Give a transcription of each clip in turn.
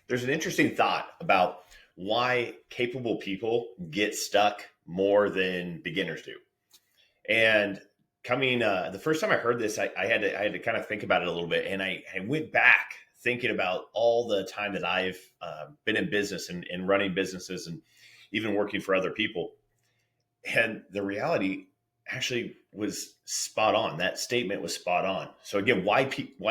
There's an interesting thought about why capable people get stuck more than beginners do. And the first time I heard this, I had to kind of think about it a little bit, and I went back thinking about all the time that I've been in business and running businesses and even working for other people. And the reality actually was spot on. That statement was spot on. So again, why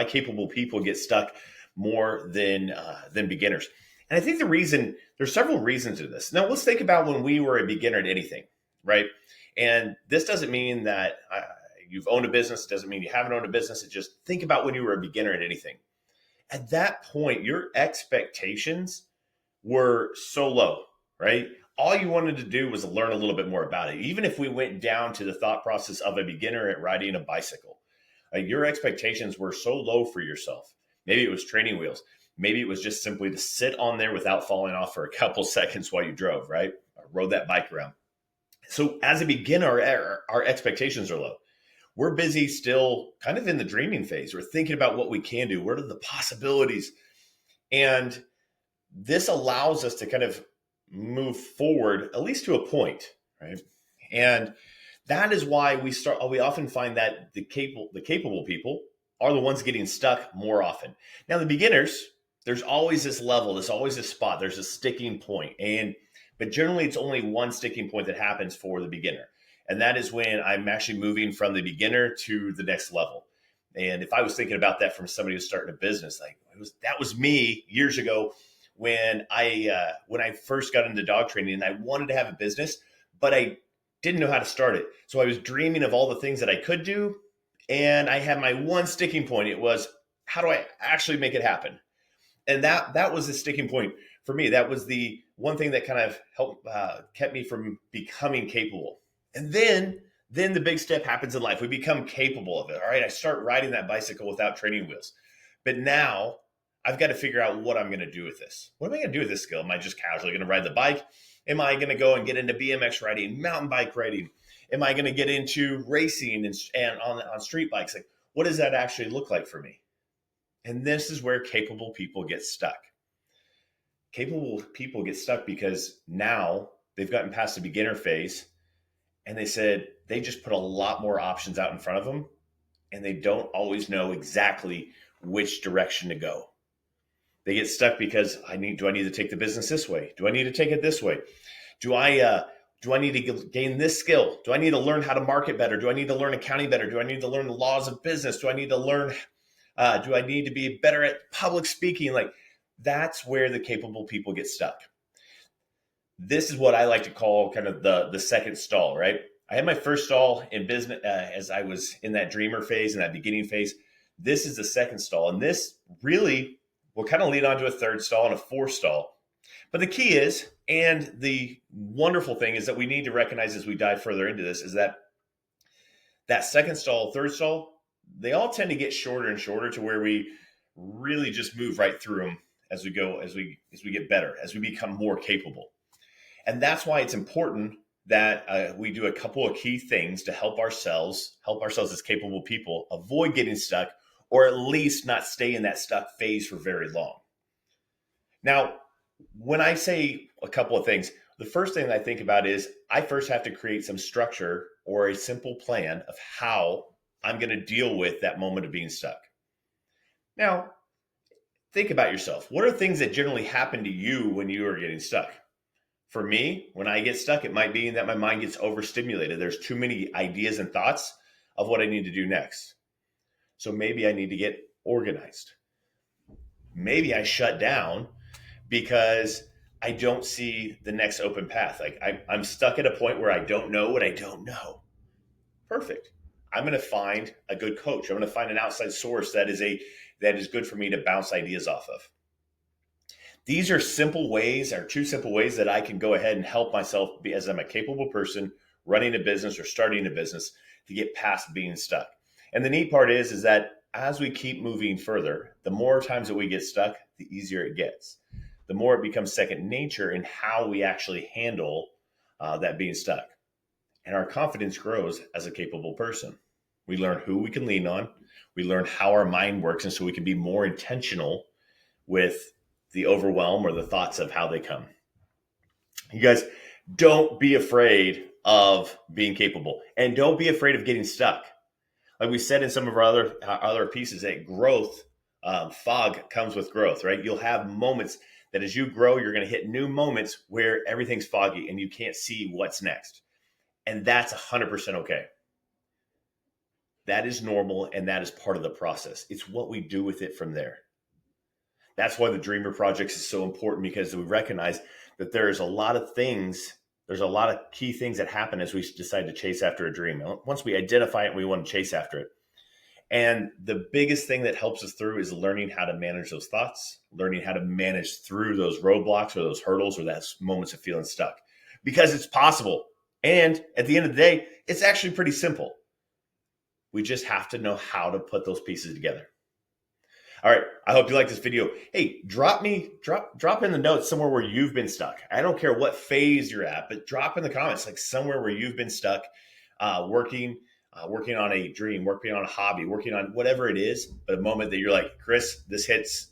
capable people get stuck more than beginners? And I think there's several reasons to this. Now let's think about when we were a beginner at anything, right? And this doesn't mean that you've owned a business. It doesn't mean you haven't owned a business. It just think about when you were a beginner at anything. At that point, your expectations were so low, right? All you wanted to do was learn a little bit more about it. Even if we went down to the thought process of a beginner at riding a bicycle, your expectations were so low for yourself. Maybe it was training wheels. Maybe it was just simply to sit on there without falling off for a couple seconds while you drove, right? Or rode that bike around. So as a beginner, our expectations are low. We're busy still kind of in the dreaming phase. We're thinking about what we can do. What are the possibilities? And this allows us to kind of move forward, at least to a point, right? And that is why we often find that the capable people are the ones getting stuck more often. Now, the beginners, there's always this level, there's always a spot, there's a sticking point. But generally it's only one sticking point that happens for the beginner. And that is when I'm actually moving from the beginner to the next level. And if I was thinking about that from somebody who's starting a business, that was me years ago when I first got into dog training, and I wanted to have a business, but I didn't know how to start it. So I was dreaming of all the things that I could do. And I had my one sticking point. It was, how do I actually make it happen? And that was the sticking point for me. That was the one thing that kind of helped kept me from becoming capable. And then the big step happens in life. We become capable of it. All right, I start riding that bicycle without training wheels. But now I've got to figure out what I'm going to do with this. What am I going to do with this skill? Am I just casually going to ride the bike? Am I going to go and get into BMX riding, mountain bike riding? Am I going to get into racing and on street bikes? Like, what does that actually look like for me? And this is where capable people get stuck. Capable people get stuck because now they've gotten past the beginner phase, and they just put a lot more options out in front of them, and they don't always know exactly which direction to go. They get stuck because do I need to take the business this way? Do I need to take it this way? Do I need to gain this skill? Do I need to learn how to market better? Do I need to learn accounting better? Do I need to learn the laws of business? Do I need to learn, do I need to be better at public speaking? Like, that's where the capable people get stuck. This is what I like to call kind of the second stall, right? I had my first stall in business as I was in that dreamer phase, in that beginning phase. This is the second stall. And this really will kind of lead on to a third stall and a fourth stall. But the key is, and the wonderful thing is that we need to recognize as we dive further into this, is that second stall, third stall, they all tend to get shorter and shorter to where we really just move right through them as we go, as we get better, as we become more capable. And that's why it's important that we do a couple of key things to help ourselves as capable people avoid getting stuck, or at least not stay in that stuck phase for very long. Now, when I say a couple of things, the first thing I think about is I first have to create some structure or a simple plan of how I'm going to deal with that moment of being stuck. Now, think about yourself. What are things that generally happen to you when you are getting stuck? For me, when I get stuck, it might be that my mind gets overstimulated. There's too many ideas and thoughts of what I need to do next. So maybe I need to get organized. Maybe I shut down because I don't see the next open path. Like I'm stuck at a point where I don't know what I don't know. Perfect. I'm going to find a good coach. I'm going to find an outside source that is good for me to bounce ideas off of. These are simple ways, or two simple ways that I can go ahead and help myself as I'm a capable person running a business or starting a business to get past being stuck. And the neat part is that as we keep moving further, the more times that we get stuck, the easier it gets. The more it becomes second nature in how we actually handle that being stuck. And our confidence grows as a capable person. We learn who we can lean on. We learn how our mind works, and so we can be more intentional with the overwhelm or the thoughts of how they come. You guys, don't be afraid of being capable, and don't be afraid of getting stuck. Like we said in some of our other pieces, that growth, fog comes with growth, right? You'll have moments that as you grow, you're going to hit new moments where everything's foggy and you can't see what's next. And that's 100% okay. That is normal, and that is part of the process. It's what we do with it from there. That's why the Dreamer Projects is so important, because we recognize that there's a lot of key things that happen as we decide to chase after a dream. Once we identify it, we want to chase after it. And the biggest thing that helps us through is learning how to manage those thoughts, learning how to manage through those roadblocks or those hurdles or those moments of feeling stuck, because it's possible. And at the end of the day, it's actually pretty simple. We just have to know how to put those pieces together. All right. I hope you like this video. Hey, drop in the notes somewhere where you've been stuck. I don't care what phase you're at, but drop in the comments, like somewhere where you've been stuck, working on a dream, working on a hobby, working on whatever it is. But a moment that you're like, Chris, this hits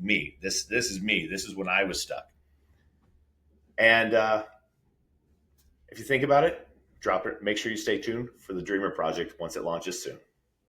me. This is me. This is when I was stuck. And if you think about it, drop it. Make sure you stay tuned for the Dreamer Project once it launches soon.